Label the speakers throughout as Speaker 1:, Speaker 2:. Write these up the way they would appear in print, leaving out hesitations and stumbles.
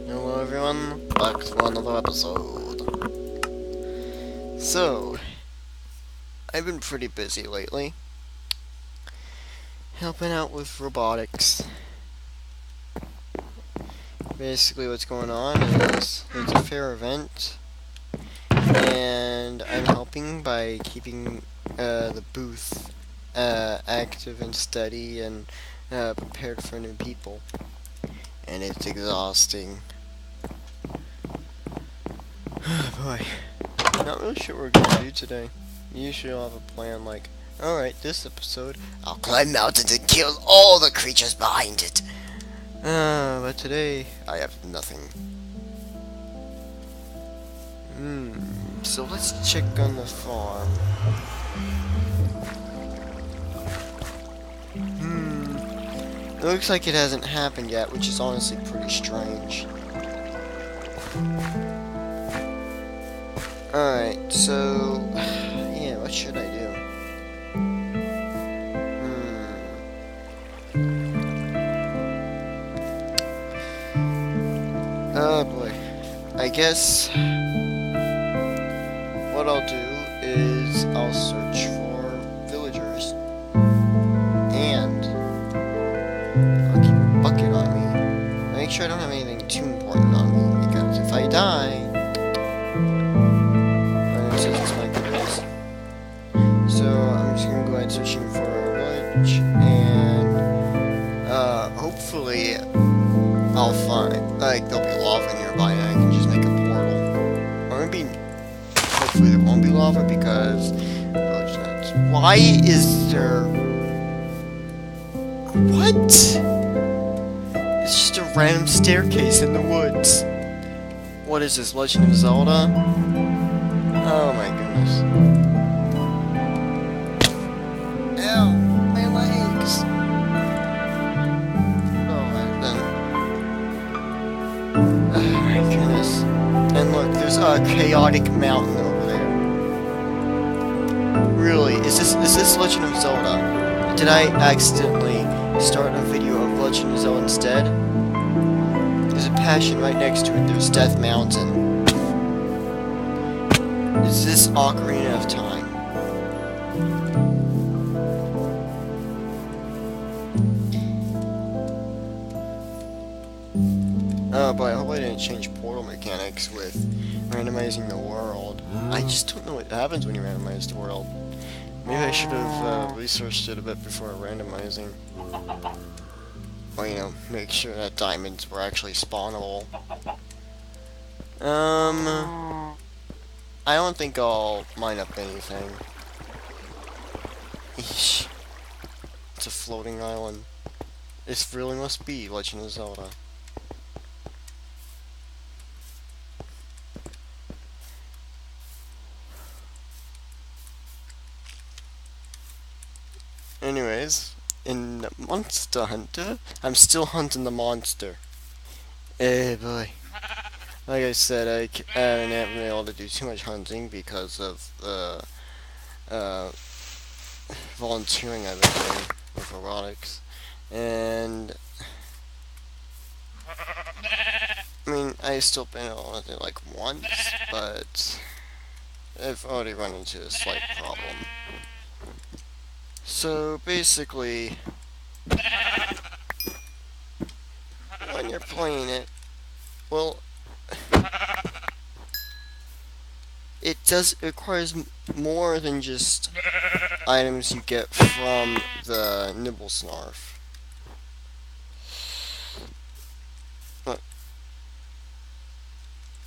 Speaker 1: Hello everyone, back to another episode. So, I've been pretty busy lately, helping out with robotics. Basically what's going on is, there's a fair event, and I'm helping by keeping the booth active and steady and prepared for new people. And it's exhausting. Boy. Not really sure what we're gonna do today. Usually I'll have a plan like, alright, this episode, I'll climb mountains and kill all the creatures behind it. But today, I have nothing. So let's check on the farm. It looks like it hasn't happened yet, which is honestly pretty strange. Alright, so, yeah, what should I do? Oh boy. I guess what I'll do is I'll search for villagers and I'll keep a bucket on me. Make sure I don't have anything too important on me because if I die, I'm such a risk. So I'm just gonna go ahead searching for a village and hopefully I'll find, like, there'll be lava nearby and I can just make a portal. Or maybe, hopefully there won't be lava because, why is there, what? It's just a random staircase in the woods. What is this, Legend of Zelda? Oh my goodness. Ow, my legs. Oh my goodness. And look, there's a chaotic mountain over there. Really? Is this Legend of Zelda? Did I accidentally start a video of Legend of Zelda instead? There's a passion right next to it. There's Death Mountain. Is this Ocarina of Time? Oh boy, I hope I didn't change portal mechanics with randomizing the world. I just don't know what happens when you randomize the world. Maybe I should have researched it a bit before randomizing. Or, you know, make sure that diamonds were actually spawnable. I don't think I'll mine up anything. Eesh. It's a floating island. This really must be Legend of Zelda. Anyways, in Monster Hunter, I'm still hunting the monster. Eh, boy. Like I said, I haven't been able to do too much hunting because of the volunteering I've been doing with robotics. And I mean, I've still been able to do it like once, but I've already run into a slight problem. So basically, when you're playing it, well, it requires more than just items you get from the Nibble Snarf.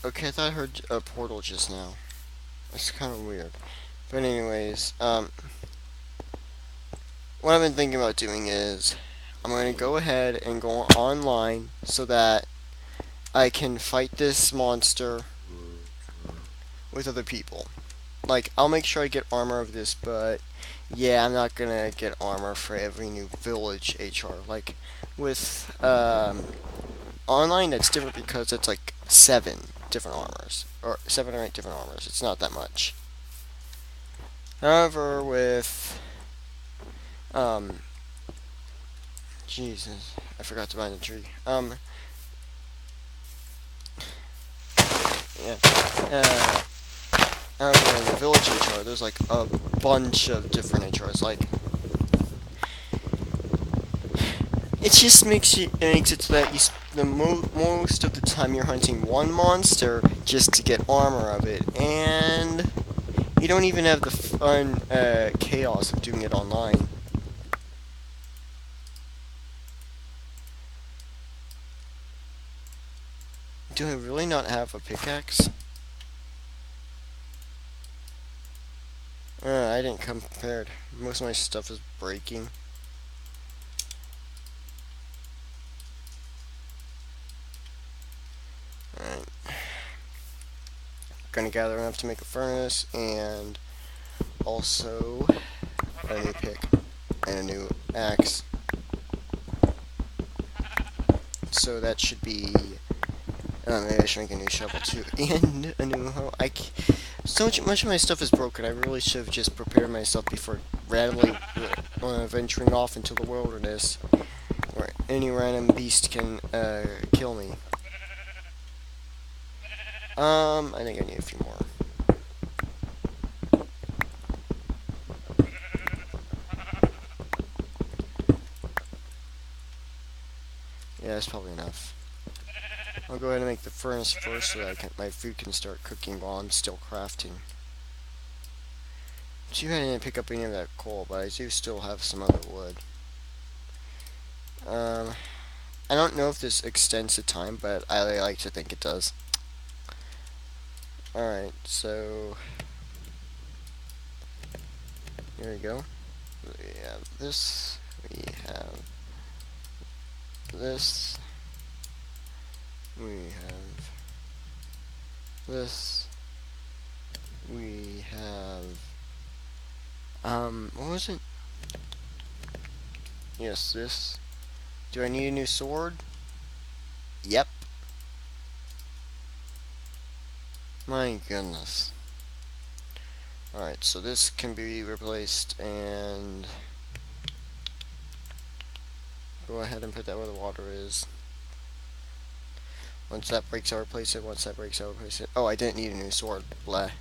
Speaker 1: Okay, I thought I heard a portal just now. That's kind of weird. But anyways, what I've been thinking about doing is, I'm going to go ahead and go online so that I can fight this monster with other people. Like, I'll make sure I get armor of this, but yeah, I'm not gonna get armor for every new village HR. Like, with online, that's different because it's like 7 different armors, or 7 or 8 different armors. It's not that much. However, with Jesus, I forgot to bind the tree. Yeah. Out in the village HR, there's like a bunch of different HRs. Like, it just makes it so that most of the time you're hunting one monster just to get armor of it, and you don't even have the fun chaos of doing it online. Do I really not have a pickaxe? I didn't come prepared. Most of my stuff is breaking. Alright. Gonna gather enough to make a furnace, and also a new pick and a new axe. So that should be. Maybe I should make a new shovel too, and a new hoe. So much of my stuff is broken. I really should have just prepared myself before randomly venturing off into the wilderness, where any random beast can kill me. I think I need a few more. Yeah, that's probably enough. I'll go ahead and make the furnace first so that my food can start cooking while I'm still crafting. Too bad I didn't pick up any of that coal, but I do still have some other wood. I don't know if this extends the time, but I like to think it does. Alright, so here we go. We have this, we have this, we have this, we have, what was it? Yes, this. Do I need a new sword? Yep. My goodness. Alright, so this can be replaced, and go ahead and put that where the water is. Once that breaks, I'll replace it. Once that breaks, I'll replace it. Oh, I didn't need a new sword. Blah.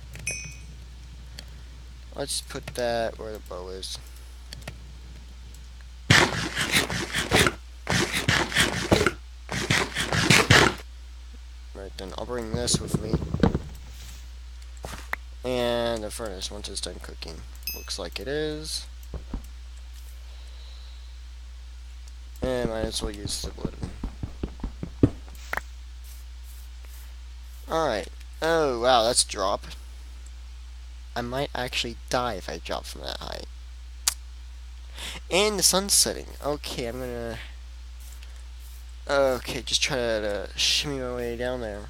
Speaker 1: Let's put that where the bow is. Right then, I'll bring this with me. And the furnace, once it's done cooking. Looks like it is. And might as well use the wood. Alright. Oh, wow, that's a drop. I might actually die if I drop from that height. And the sun's setting. Okay, I'm gonna... Okay, just try to shimmy my way down there.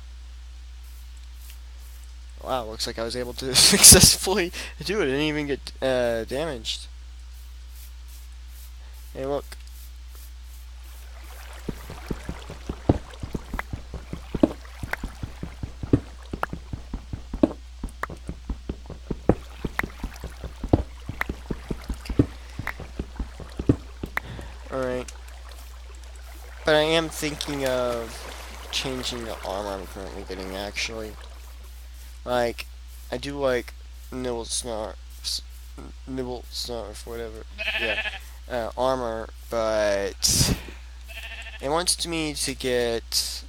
Speaker 1: Wow, looks like I was able to successfully do it. I didn't even get damaged. Hey, look. Alright. But I am thinking of changing the armor I'm currently getting, actually. Like, I do like nibble snarf, whatever. Yeah, armor, but it wants me to get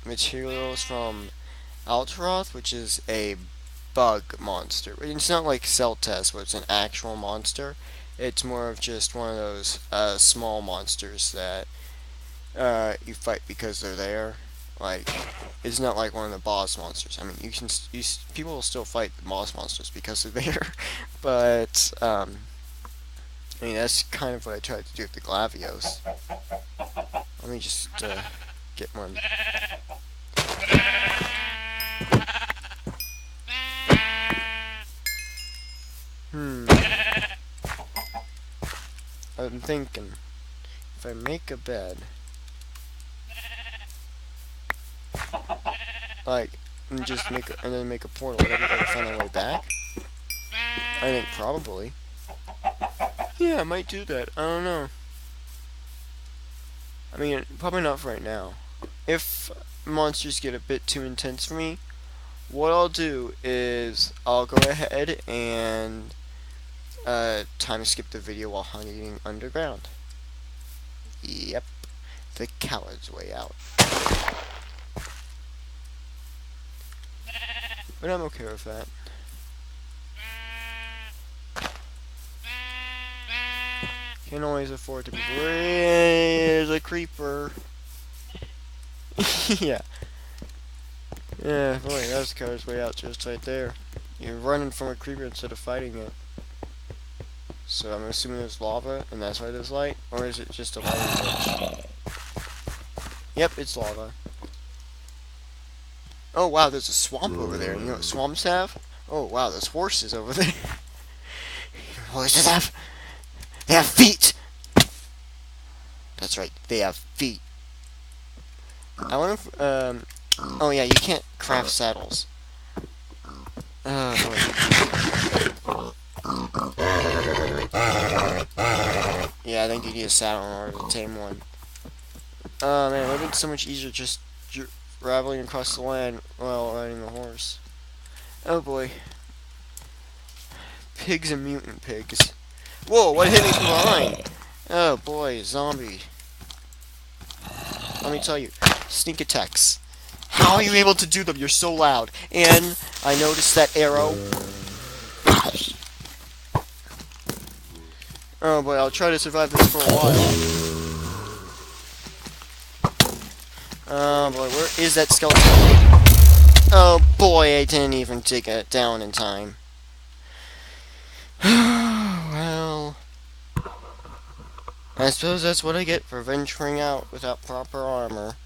Speaker 1: materials from Altaroth, which is a bug monster. It's not like Cell Test, where it's an actual monster. It's more of just one of those small monsters that you fight because they're there. Like, it's not like one of the boss monsters. I mean, people will still fight the boss monsters because they're there, but I mean, that's kind of what I tried to do with the Glavios. Let me just get one. I'm thinking, if I make a bed, like, and just and then make a portal, would everybody find their way back? I think probably. Yeah, I might do that. I don't know. I mean, probably not for right now. If monsters get a bit too intense for me, what I'll do is I'll go ahead and time skip the video while hunting underground. Yep, the coward's way out. But I'm okay with that. Can't always afford to be. There's a creeper. Yeah. Yeah, boy, that's the coward's way out just right there. You're running from a creeper instead of fighting it. So I'm assuming there's lava, and that's why there's light? Or is it just a lighting glitch? Yep, it's lava. Oh wow, there's a swamp over there. You know what swamps have? Oh wow, there's horses over there. Horses they have feet! That's right, they have feet. I wonder if, oh yeah, you can't craft saddles. Oh boy. Yeah, I think you need a saddle in order to tame one. Oh man, it would have been so much easier just traveling across the land while riding a horse. Oh boy. Pigs and mutant pigs. Whoa, what hit me from behind? Oh boy, zombie. Let me tell you, sneak attacks. How are you able to do them? You're so loud. And I noticed that arrow. Oh boy, I'll try to survive this for a while. Oh boy, where is that skeleton? Oh boy, I didn't even take it down in time. Well, I suppose that's what I get for venturing out without proper armor.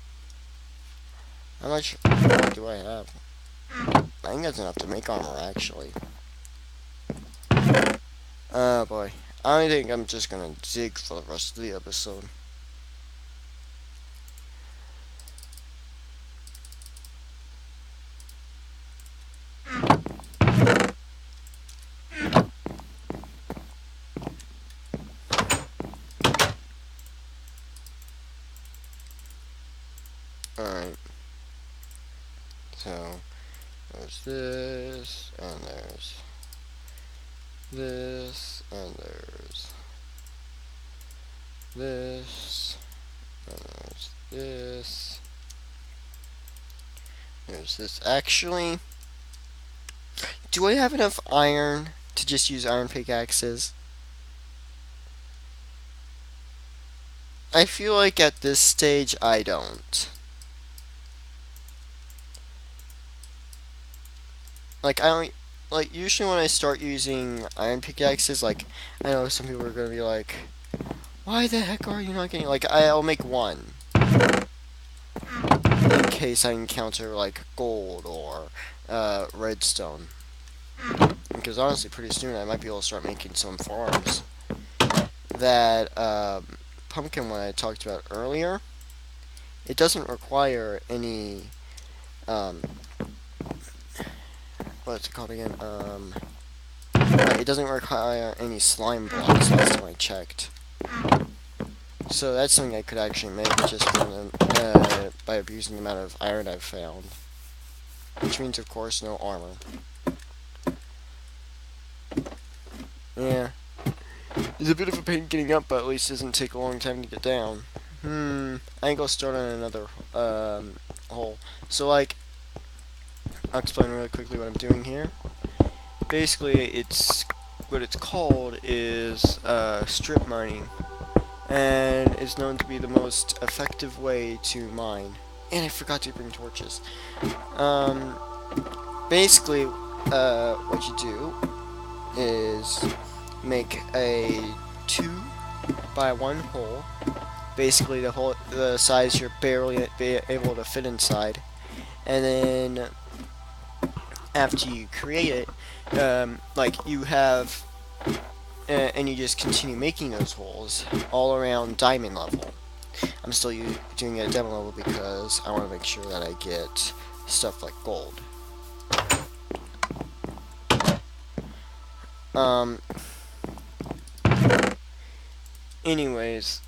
Speaker 1: How much armor do I have? I think that's enough to make armor, actually. Oh boy. I think I'm just gonna dig for the rest of the episode. Alright. So, there's this, and there's this, and there's this, and there's this. There's this. Actually, do I have enough iron to just use iron pickaxes? I feel like at this stage I don't. Like, I don't, like, usually when I start using iron pickaxes, like, I know some people are gonna be like, why the heck are you not getting, like, I'll make one. In case I encounter, like, gold or, redstone. Because honestly, pretty soon I might be able to start making some farms. That, pumpkin one I talked about earlier, it doesn't require any, what's it called again? It doesn't require any slime blocks last time I checked. So that's something I could actually make just by abusing the amount of iron I've found. Which means, of course, no armor. Yeah. It's a bit of a pain getting up, but at least it doesn't take a long time to get down. I think I'll start on another hole. So, like, I'll explain really quickly what I'm doing here. Basically, what it's called is strip mining, and it's known to be the most effective way to mine. And I forgot to bring torches. Basically, what you do is make a 2 by 1 hole. Basically, the size you're barely able to fit inside, and then after you create it, like you have, and you just continue making those holes all around diamond level. I'm still doing it at diamond level because I want to make sure that I get stuff like gold. Anyways,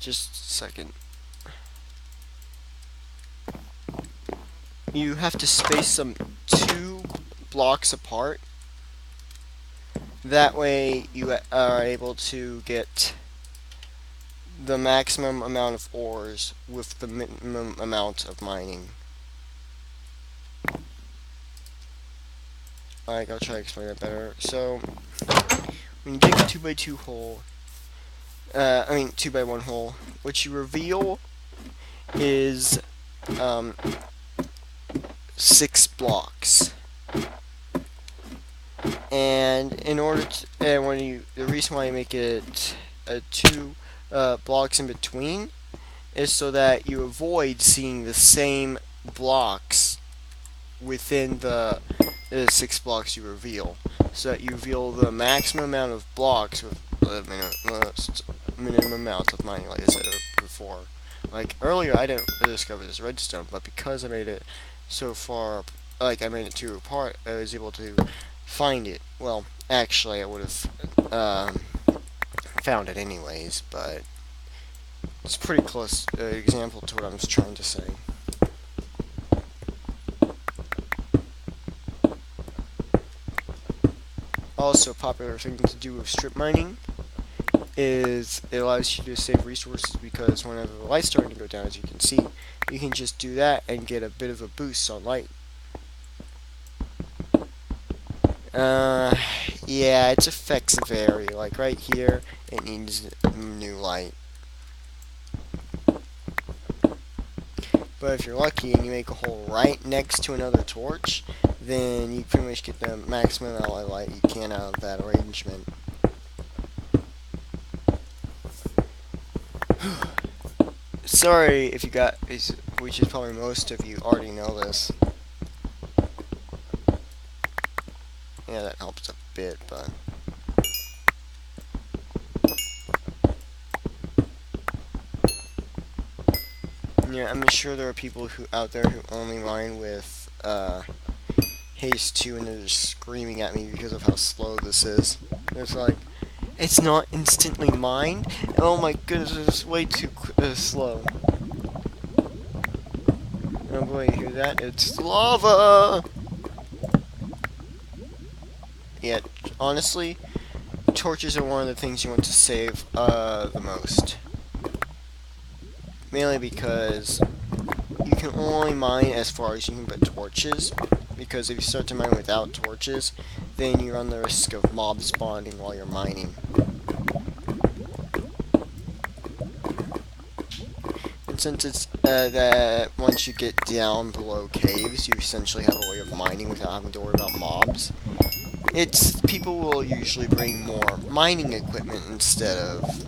Speaker 1: just a second. You have to space them 2 blocks apart. That way you are able to get the maximum amount of ores with the minimum amount of mining. Alright, I'll try to explain that better. So, when you dig a 2x2 hole, 2x1 hole, what you reveal is 6 blocks. And in order to, the reason why you make it 2 blocks in between is so that you avoid seeing the same blocks within the 6 blocks you reveal, so that you reveal the maximum amount of blocks with the minimum amount of mining, like I said before. Like earlier, I didn't discover this redstone, but because I made it so far, like I made it 2 apart, I was able to find it. Well, actually, I would have found it anyways, but it's a pretty close example to what I was trying to say. Also, a popular thing to do with strip mining is it allows you to save resources, because whenever the light's starting to go down, as you can see, you can just do that and get a bit of a boost on light. Yeah, its effects vary. Like right here, it needs new light. But if you're lucky and you make a hole right next to another torch, then you pretty much get the maximum amount of light you can out of that arrangement. Sorry if you got, which is probably most of you already know this. Yeah, that helps a bit, but... Yeah, I'm sure there are people out there who only mine with haste 2, and they're just screaming at me because of how slow this is. It's like, it's not instantly mined? Oh my goodness, it's way too slow. Oh boy, you hear that? It's lava! Yeah, honestly, torches are one of the things you want to save the most. Mainly because you can only mine as far as you can put torches, because if you start to mine without torches, then you run the risk of mob spawning while you're mining. And since it's that once you get down below caves, you essentially have a way of mining without having to worry about mobs. People will usually bring more mining equipment instead of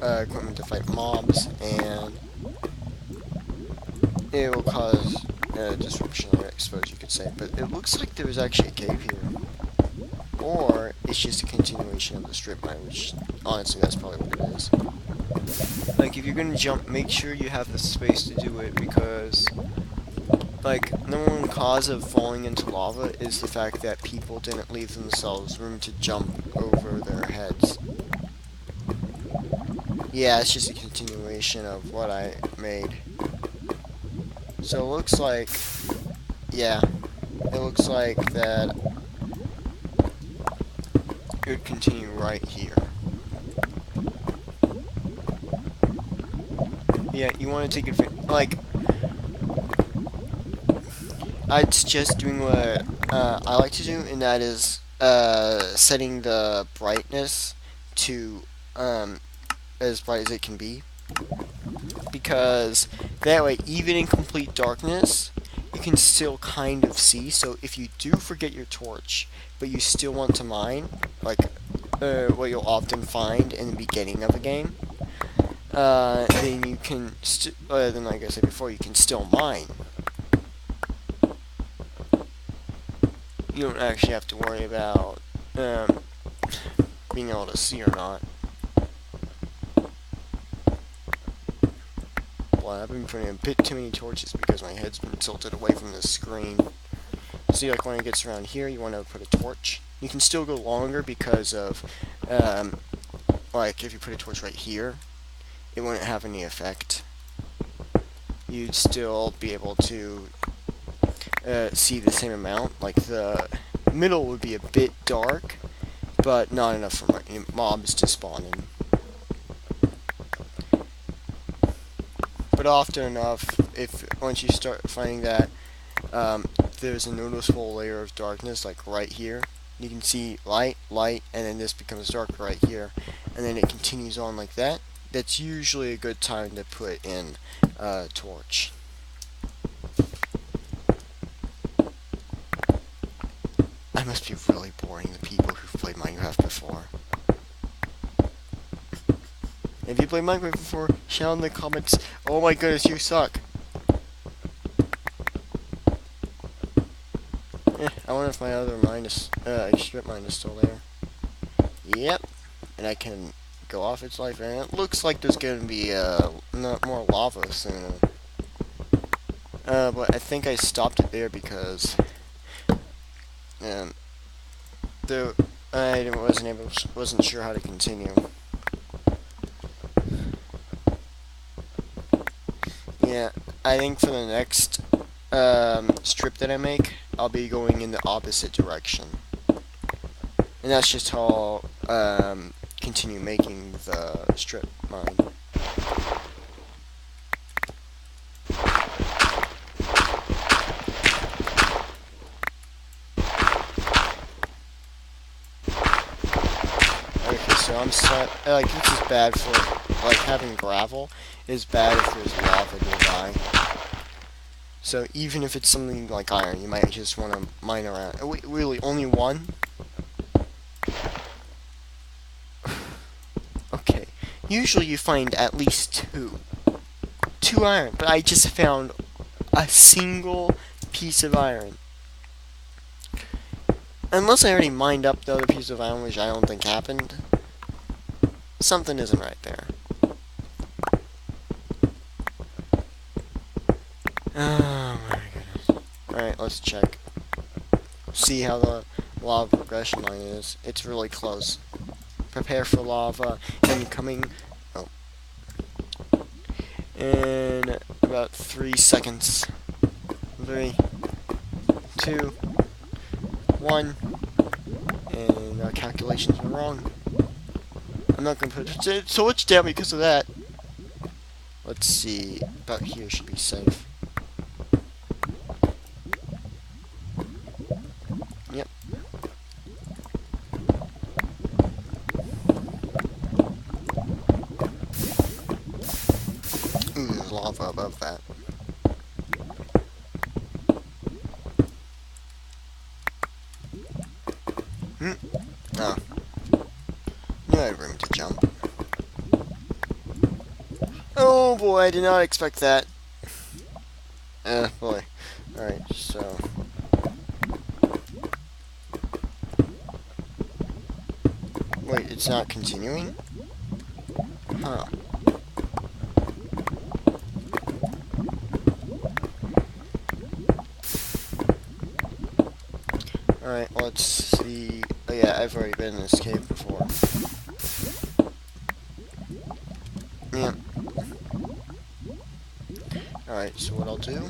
Speaker 1: equipment to fight mobs, and it will cause disruption, I suppose you could say. But it looks like there is actually a cave here. Or it's just a continuation of the strip mine, which, honestly, that's probably what it is. Like, if you're gonna jump, make sure you have the space to do it, because, like, number one cause of falling into lava is the fact that people didn't leave themselves room to jump over their heads. Yeah, it's just a continuation of what I made. So it looks like, yeah, it looks like that it would continue right here. Yeah, you want to take advantage, like, I'd suggest doing what I like to do, and that is setting the brightness to as bright as it can be, because that way, even in complete darkness, you can still kind of see. So if you do forget your torch, but you still want to mine, like what you'll often find in the beginning of a game, then you can then, like I said before, you can still mine. You don't actually have to worry about being able to see or not. Well, I've been putting a bit too many torches because my head's been tilted away from the screen. See, like when it gets around here, you want to put a torch. You can still go longer because of, like, if you put a torch right here, it wouldn't have any effect. You'd still be able to see the same amount. Like the middle would be a bit dark, but not enough for mobs to spawn in. But often enough, if once you start finding that there's a noticeable layer of darkness, like right here, you can see light, light, and then this becomes dark right here, and then it continues on like that. That's usually a good time to put in a torch. I must be really boring the people who've played Minecraft before. If you played Minecraft before, shout in the comments, oh my goodness, you suck. I wonder if my other mine is, strip mine is still there. Yep. And I can go off its life, and it looks like there's going to be, more lava soon. But I think I stopped it there because, I wasn't sure how to continue. Yeah, I think for the next strip that I make, I'll be going in the opposite direction. And that's just how I'll continue making the strip mine. Okay, so I'm set. Like, this is bad for, like, having gravel is bad if there's lava nearby. So even if it's something like iron, you might just want to mine around. Really, only one? Okay. Usually you find at least two. Two iron, but I just found a single piece of iron. Unless I already mined up the other piece of iron, which I don't think happened. Something isn't right there. Oh my goodness. Alright, let's check. See how the lava progression line is. It's really close. Prepare for lava incoming. Oh. In about 3 seconds. 3, 2, 1. And our calculations were wrong. I'm not going to put so much down because of that. Let's see. About here should be safe. Yep. Ooh, there's lava above that. Oh. You had room to jump. Oh boy, I did not expect that. Boy. Alright, so. Wait, it's not continuing? Huh. Alright, let's see. Oh yeah, I've already been in this cave before. Yeah. Alright, so what I'll do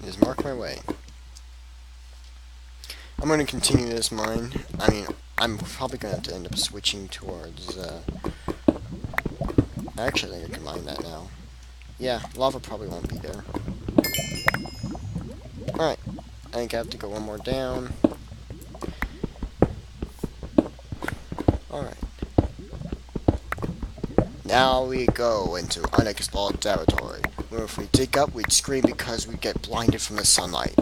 Speaker 1: is mark my way. I'm going to continue this mine. I mean, I'm probably going to have to end up switching towards, actually, I think I can mine that now. Yeah, lava probably won't be there. Alright, I think I have to go one more down. Alright. Now we go into unexplored territory, where if we dig up, we'd scream because we get blinded from the sunlight.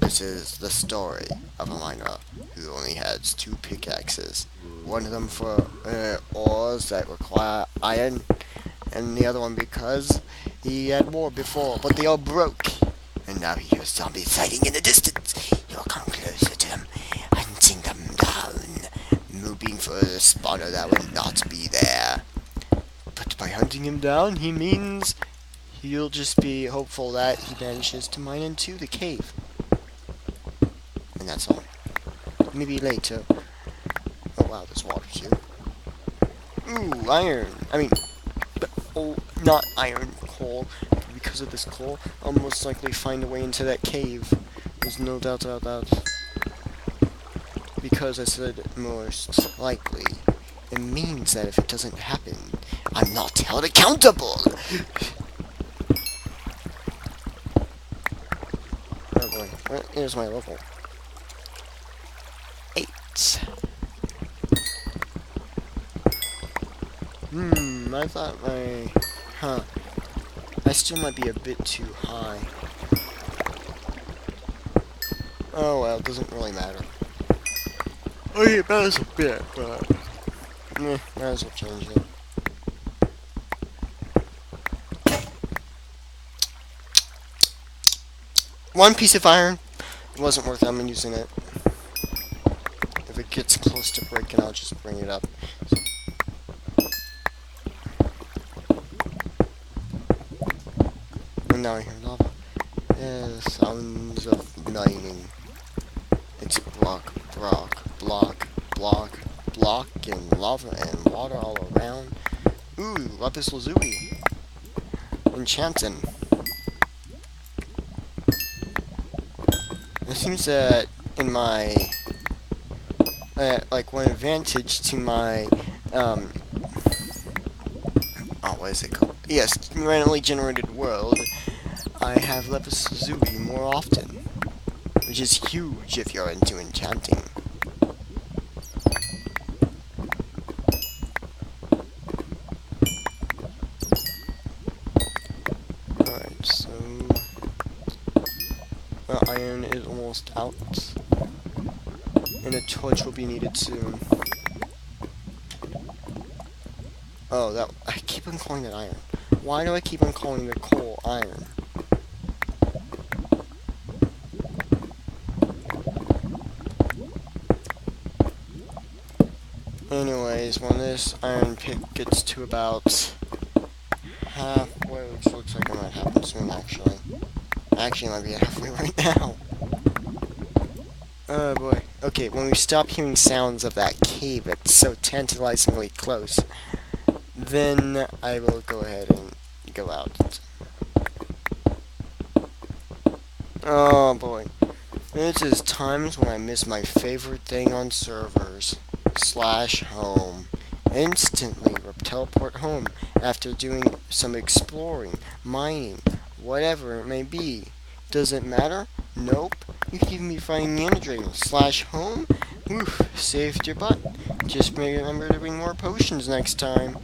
Speaker 1: This is the story of a miner who only has 2 pickaxes. One of them for ores that require iron, and the other one because he had more before, but they all broke. And now he hears zombies fighting in the distance. He'll come closer to them, hunting them down, moving for a spawner that will not be there. But by hunting him down, he means he'll just be hopeful that he manages to mine into the cave. and that's all. Maybe later. Oh wow, there's water too. Ooh, iron. I mean, oh, not iron, coal. Because of this coal, I'll most likely find a way into that cave. There's no doubt about that. Because I said most likely, it means that if it doesn't happen, I'm not held accountable. Oh boy, here's my level. 8. I thought I still might be a bit too high. Oh well, it doesn't really matter. Oh yeah, it matters a bit, but might as well change it. One piece of iron. It wasn't worth it, I'm using it. If it gets close to breaking, I'll just bring it up. And now I hear lava. Yeah, sounds of mining. It's block, and lava and water all around. Ooh, lapis lazuli. Enchanting. It seems that in my like one advantage to my oh, what is it called? Yes, randomly generated world. I have lapis lazuli more often, which is huge if you're into enchanting. Alright, so iron is almost out, and a torch will be needed soon. Oh, that I keep on calling that iron. Why do I keep on calling the coal iron? Anyways, when this iron pick gets to about halfway, which looks like it might happen soon, actually. Actually, it might be halfway right now. Oh boy. Okay, when we stop hearing sounds of that cave that's so tantalizingly close, then I will go ahead and go out. Oh boy. This is times when I miss my favorite thing on servers. /home. Instantly teleport home after doing some exploring, mining, whatever it may be. Does it matter? Nope. You can even be finding the Ender Dragon. /home? Oof, saved your butt. Just remember to bring more potions next time.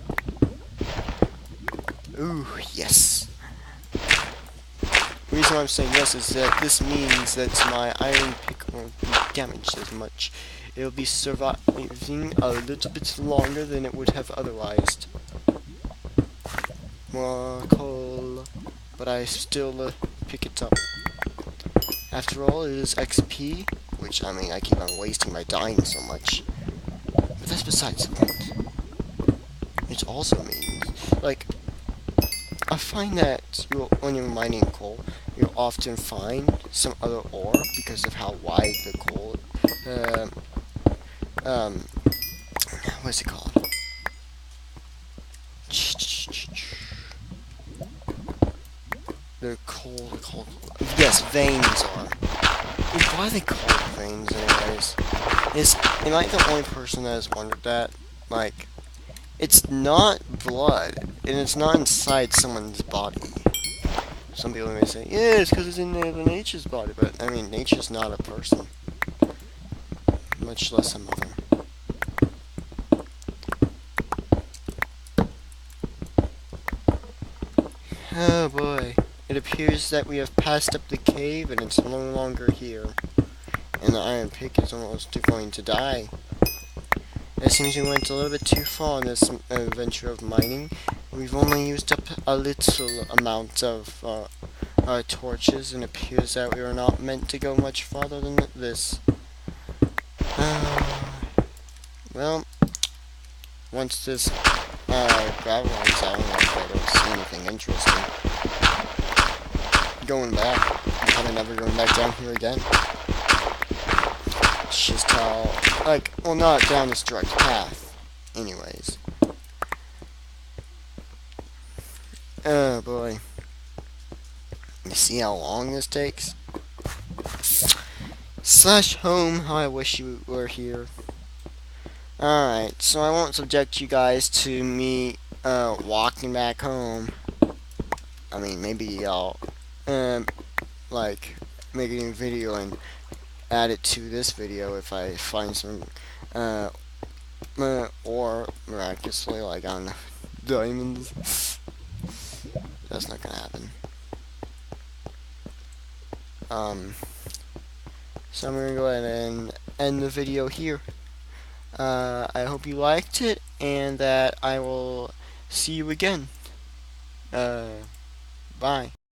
Speaker 1: Ooh, yes. The reason why I'm saying yes is that this means that my iron pick won't be damaged as much. It'll be surviving a little bit longer than it would have otherwise. More coal, but I still pick it up. After all, it is XP, which, I mean, I keep on wasting by dying so much. But that's besides the point. It also means, like, I find that when you're mining coal, you'll often find some other ore because of how wide the coal, what's it called? The coal, yes, veins are. Why are they called veins anyways? Am I the only person that has wondered that? Like, it's not blood, and it's not inside someone's body. Some people may say, yeah, it's because it's in nature's body, but, I mean, nature's not a person. Much less a mother. Oh boy. It appears that we have passed up the cave, and it's no longer here. And the iron pick is almost going to die. It seems we went a little bit too far on this adventure of mining. We've only used up a little amount of our torches, and it appears that we are not meant to go much farther than this. Well, once this gravel runs out, I don't see anything interesting. Going back, I'm probably never going back down here again. let's just tell, like, well, not down this direct path. Anyways. Oh boy. You see how long this takes? Slash home, how I wish you were here. Alright, so I won't subject you guys to me walking back home. I mean, maybe I'll like make a new video and add it to this video if I find some or miraculously, like, on diamonds. That's not gonna happen. So I'm gonna go ahead and end the video here. I hope you liked it, and that I will see you again. Bye.